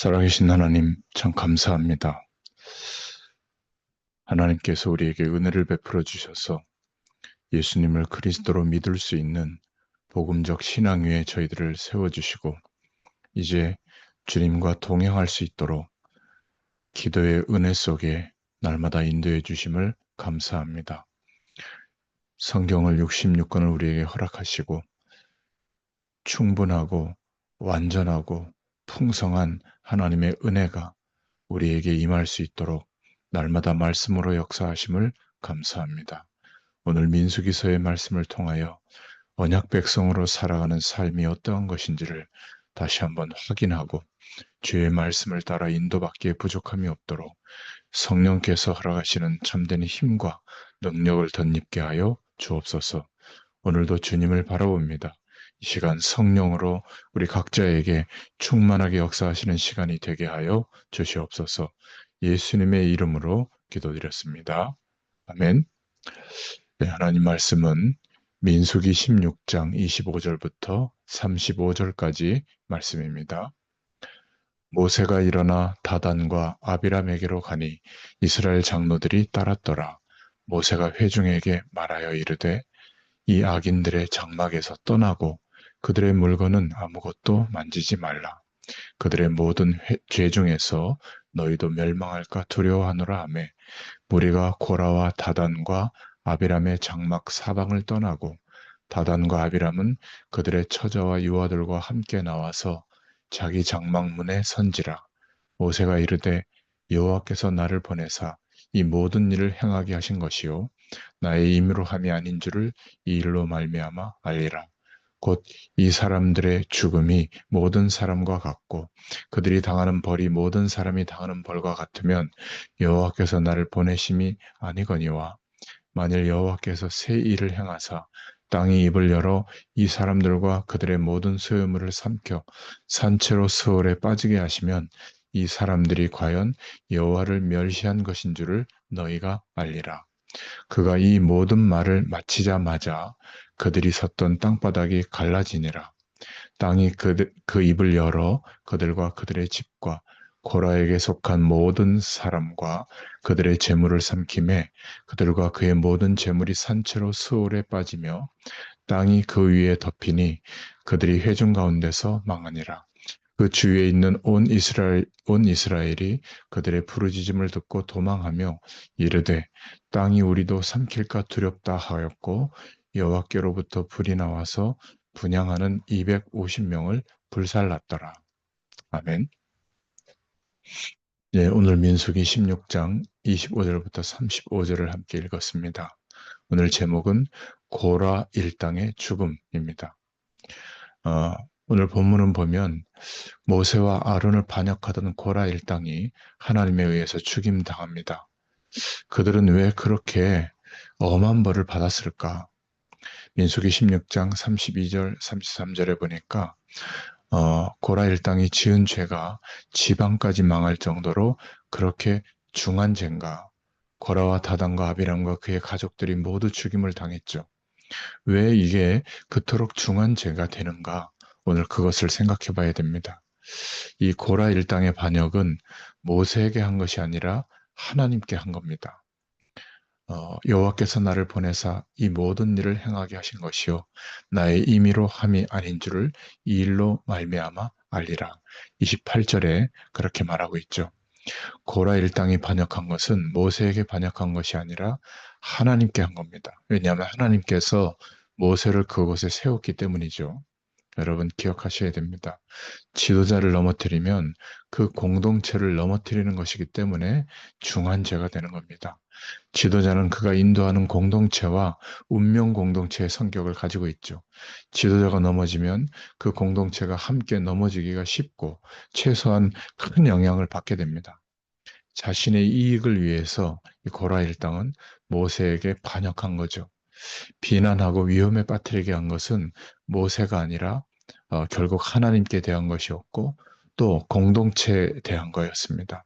살아계신 하나님, 참 감사합니다. 하나님께서 우리에게 은혜를 베풀어 주셔서 예수님을 그리스도로 믿을 수 있는 복음적 신앙 위에 저희들을 세워주시고, 이제 주님과 동행할 수 있도록 기도의 은혜 속에 날마다 인도해 주심을 감사합니다. 성경을 66권을 우리에게 허락하시고, 충분하고 완전하고 풍성한 하나님의 은혜가 우리에게 임할 수 있도록 날마다 말씀으로 역사하심을 감사합니다. 오늘 민수기서의 말씀을 통하여 언약 백성으로 살아가는 삶이 어떠한 것인지를 다시 한번 확인하고 주의 말씀을 따라 인도받기에 부족함이 없도록 성령께서 허락하시는 참된 힘과 능력을 덧입게 하여 주옵소서. 오늘도 주님을 바라봅니다. 이 시간 성령으로 우리 각자에게 충만하게 역사하시는 시간이 되게 하여 주시옵소서. 예수님의 이름으로 기도드렸습니다. 아멘. 네, 하나님 말씀은 민수기 16장 25절부터 35절까지 말씀입니다. 모세가 일어나 다단과 아비람에게로 가니 이스라엘 장로들이 따랐더라. 모세가 회중에게 말하여 이르되 이 악인들의 장막에서 떠나고 그들의 물건은 아무것도 만지지 말라. 그들의 모든 죄 중에서 너희도 멸망할까 두려워하노라 하매 무리가 고라와 다단과 아비람의 장막 사방을 떠나고 다단과 아비람은 그들의 처자와 유아들과 함께 나와서 자기 장막문에 선지라. 모세가 이르되 여호와께서 나를 보내사 이 모든 일을 행하게 하신 것이요 나의 임의로 함이 아닌 줄을 이 일로 말미암아 알리라. 곧 이 사람들의 죽음이 모든 사람과 같고 그들이 당하는 벌이 모든 사람이 당하는 벌과 같으면 여호와께서 나를 보내심이 아니거니와 만일 여호와께서 새 일을 행하사 땅이 입을 열어 이 사람들과 그들의 모든 소유물을 삼켜 산채로 스올에 빠지게 하시면 이 사람들이 과연 여호와를 멸시한 것인 줄을 너희가 알리라. 그가 이 모든 말을 마치자마자 그들이 섰던 땅바닥이 갈라지니라. 땅이 그 입을 열어 그들과 그들의 집과 고라에게 속한 모든 사람과 그들의 재물을 삼키매 그들과 그의 모든 재물이 산채로 스올에 빠지며 땅이 그 위에 덮이니 그들이 회중 가운데서 망하니라. 그 주위에 있는 온 이스라엘이 그들의 부르짖음을 듣고 도망하며 이르되 땅이 우리도 삼킬까 두렵다 하였고 여호와께로부터 불이 나와서 분향하는 250명을 불살랐더라. 아멘. 네, 오늘 민수기 16장 25절부터 35절을 함께 읽었습니다. 오늘 제목은 고라 일당의 죽음입니다. 어, 오늘 본문은 보면 모세와 아론을 반역하던 고라 일당이 하나님에 의해서 죽임당합니다. 그들은 왜 그렇게 엄한 벌을 받았을까? 민수기 16장 32절, 33절에 보니까 고라 일당이 지은 죄가 지방까지 망할 정도로 그렇게 중한 죄인가? 고라와 다단과 아비람과 그의 가족들이 모두 죽임을 당했죠. 왜 이게 그토록 중한 죄가 되는가? 오늘 그것을 생각해 봐야 됩니다. 이 고라 일당의 반역은 모세에게 한 것이 아니라 하나님께 한 겁니다. 여호와께서 나를 보내사 이 모든 일을 행하게 하신 것이요 나의 임의로 함이 아닌 줄을 이 일로 말미암아 알리라. 28절에 그렇게 말하고 있죠. 고라 일당이 반역한 것은 모세에게 반역한 것이 아니라 하나님께 한 겁니다. 왜냐하면 하나님께서 모세를 그곳에 세웠기 때문이죠. 여러분 기억하셔야 됩니다. 지도자를 넘어뜨리면 그 공동체를 넘어뜨리는 것이기 때문에 중한 죄가 되는 겁니다. 지도자는 그가 인도하는 공동체와 운명 공동체의 성격을 가지고 있죠. 지도자가 넘어지면 그 공동체가 함께 넘어지기가 쉽고 최소한 큰 영향을 받게 됩니다. 자신의 이익을 위해서 이 고라 일당은 모세에게 반역한 거죠. 비난하고 위험에 빠뜨리게 한 것은 모세가 아니라 결국 하나님께 대한 것이었고 또 공동체에 대한 거였습니다.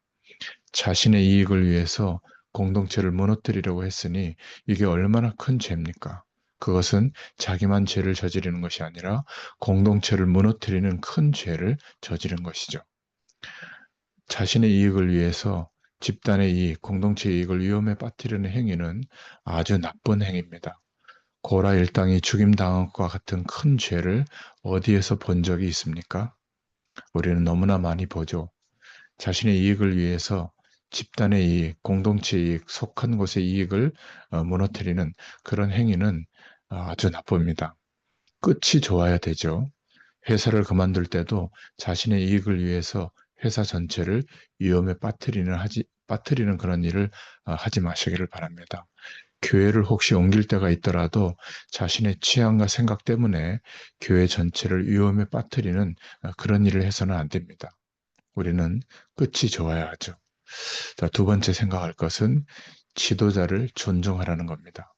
자신의 이익을 위해서 공동체를 무너뜨리려고 했으니 이게 얼마나 큰 죄입니까? 그것은 자기만 죄를 저지르는 것이 아니라 공동체를 무너뜨리는 큰 죄를 저지른 것이죠. 자신의 이익을 위해서 집단의 이익, 공동체의 이익을 위험에 빠뜨리는 행위는 아주 나쁜 행위입니다. 고라 일당이 죽임당한 것과 같은 큰 죄를 어디에서 본 적이 있습니까? 우리는 너무나 많이 보죠. 자신의 이익을 위해서 집단의 이익, 공동체의 이익, 속한 곳의 이익을 무너뜨리는 그런 행위는 아주 나쁩니다. 끝이 좋아야 되죠. 회사를 그만둘 때도 자신의 이익을 위해서 회사 전체를 위험에 빠뜨리는 그런 일을 하지 마시기를 바랍니다. 교회를 혹시 옮길 때가 있더라도 자신의 취향과 생각 때문에 교회 전체를 위험에 빠뜨리는 그런 일을 해서는 안 됩니다. 우리는 끝이 좋아야 하죠. 자, 두 번째 생각할 것은 지도자를 존중하라는 겁니다.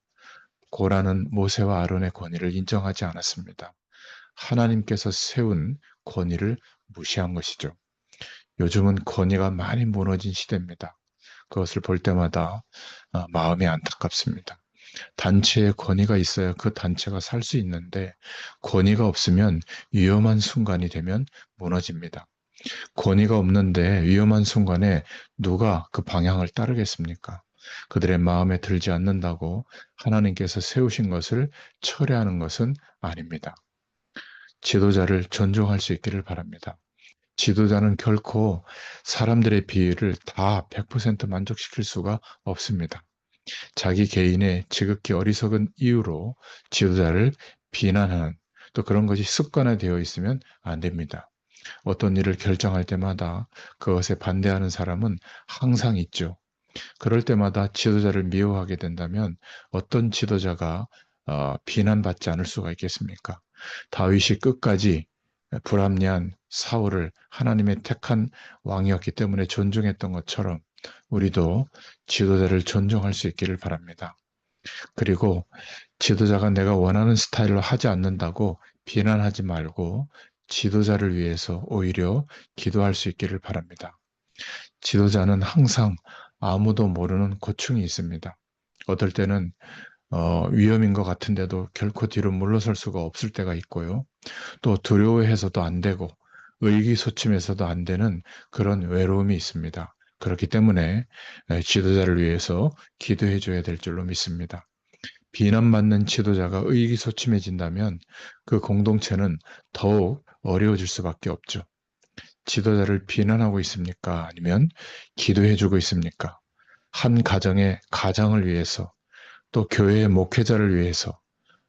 고라는 모세와 아론의 권위를 인정하지 않았습니다. 하나님께서 세운 권위를 무시한 것이죠. 요즘은 권위가 많이 무너진 시대입니다. 그것을 볼 때마다 마음이 안타깝습니다. 단체에 권위가 있어야 그 단체가 살 수 있는데 권위가 없으면 위험한 순간이 되면 무너집니다. 권위가 없는데 위험한 순간에 누가 그 방향을 따르겠습니까? 그들의 마음에 들지 않는다고 하나님께서 세우신 것을 철회하는 것은 아닙니다. 지도자를 존중할 수 있기를 바랍니다. 지도자는 결코 사람들의 비위를 다 100% 만족시킬 수가 없습니다. 자기 개인의 지극히 어리석은 이유로 지도자를 비난하는 또 그런 것이 습관화되어 있으면 안 됩니다. 어떤 일을 결정할 때마다 그것에 반대하는 사람은 항상 있죠. 그럴 때마다 지도자를 미워하게 된다면 어떤 지도자가 비난받지 않을 수가 있겠습니까? 다윗이 끝까지 불합리한 사울을 하나님의 택한 왕이었기 때문에 존중했던 것처럼 우리도 지도자를 존중할 수 있기를 바랍니다. 그리고 지도자가 내가 원하는 스타일로 하지 않는다고 비난하지 말고 지도자를 위해서 오히려 기도할 수 있기를 바랍니다. 지도자는 항상 아무도 모르는 고충이 있습니다. 어떨 때는 위험인 것 같은데도 결코 뒤로 물러설 수가 없을 때가 있고요. 또 두려워해서도 안 되고 의기소침해서도 안 되는 그런 외로움이 있습니다. 그렇기 때문에 지도자를 위해서 기도해 줘야 될 줄로 믿습니다. 비난받는 지도자가 의기소침해진다면 그 공동체는 더욱 어려워질 수밖에 없죠. 지도자를 비난하고 있습니까? 아니면 기도해주고 있습니까? 한 가정의 가장을 위해서, 또 교회의 목회자를 위해서,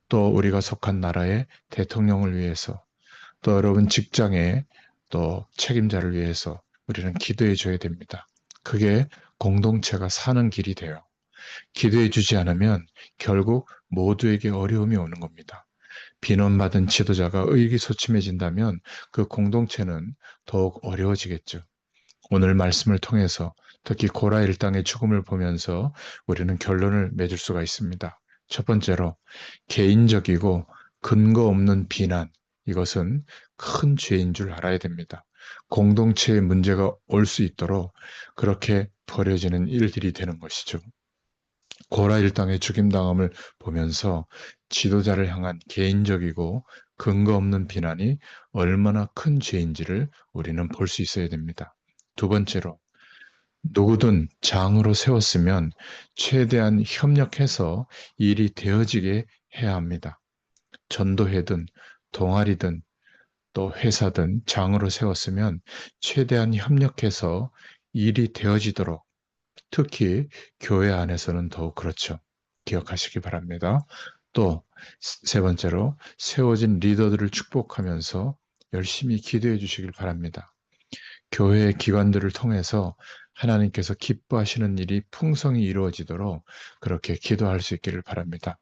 또 우리가 속한 나라의 대통령을 위해서, 또 여러분 직장의 또 책임자를 위해서 우리는 기도해 줘야 됩니다. 그게 공동체가 사는 길이 돼요. 기도해 주지 않으면 결국 모두에게 어려움이 오는 겁니다. 비난받은 지도자가 의기소침해진다면 그 공동체는 더욱 어려워지겠죠. 오늘 말씀을 통해서 특히 고라 일당의 죽음을 보면서 우리는 결론을 맺을 수가 있습니다. 첫 번째로 개인적이고 근거 없는 비난, 이것은 큰 죄인 줄 알아야 됩니다. 공동체에 문제가 올 수 있도록 그렇게 벌어지는 일들이 되는 것이죠. 고라 일당의 죽임당함을 보면서 지도자를 향한 개인적이고 근거 없는 비난이 얼마나 큰 죄인지를 우리는 볼 수 있어야 됩니다. 두 번째로, 누구든 장으로 세웠으면 최대한 협력해서 일이 되어지게 해야 합니다. 전도회든 동아리든 또 회사든 장으로 세웠으면 최대한 협력해서 일이 되어지도록, 특히 교회 안에서는 더욱 그렇죠. 기억하시기 바랍니다. 또 세 번째로 세워진 리더들을 축복하면서 열심히 기도해 주시길 바랍니다. 교회의 기관들을 통해서 하나님께서 기뻐하시는 일이 풍성히 이루어지도록 그렇게 기도할 수 있기를 바랍니다.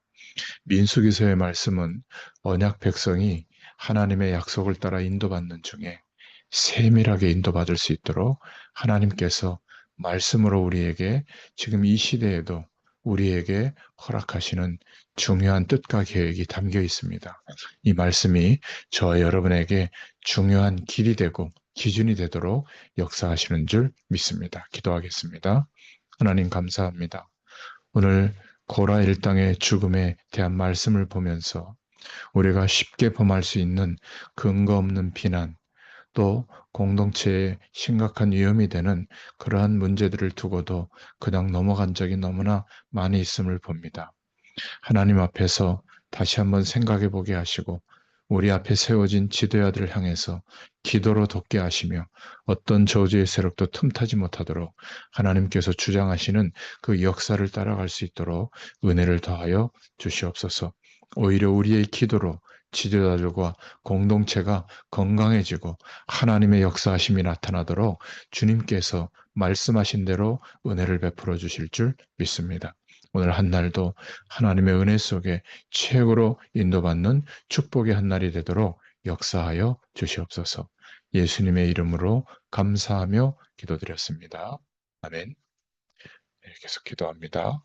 민수기서의 말씀은 언약 백성이 하나님의 약속을 따라 인도받는 중에 세밀하게 인도받을 수 있도록 하나님께서 말씀으로 우리에게 지금 이 시대에도 우리에게 허락하시는 중요한 뜻과 계획이 담겨 있습니다. 이 말씀이 저와 여러분에게 중요한 길이 되고 기준이 되도록 역사하시는 줄 믿습니다. 기도하겠습니다. 하나님 감사합니다. 오늘 고라 일당의 죽음에 대한 말씀을 보면서 우리가 쉽게 범할 수 있는 근거 없는 비난, 또 공동체에 심각한 위험이 되는 그러한 문제들을 두고도 그냥 넘어간 적이 너무나 많이 있음을 봅니다. 하나님 앞에서 다시 한번 생각해 보게 하시고 우리 앞에 세워진 지도자들을 향해서 기도로 돕게 하시며 어떤 저주의 세력도 틈타지 못하도록 하나님께서 주장하시는 그 역사를 따라갈 수 있도록 은혜를 더하여 주시옵소서. 오히려 우리의 기도로 지도자들과 공동체가 건강해지고 하나님의 역사하심이 나타나도록 주님께서 말씀하신 대로 은혜를 베풀어 주실 줄 믿습니다. 오늘 한 날도 하나님의 은혜 속에 최고로 인도받는 축복의 한 날이 되도록 역사하여 주시옵소서. 예수님의 이름으로 감사하며 기도드렸습니다. 아멘. 네, 계속 기도합니다.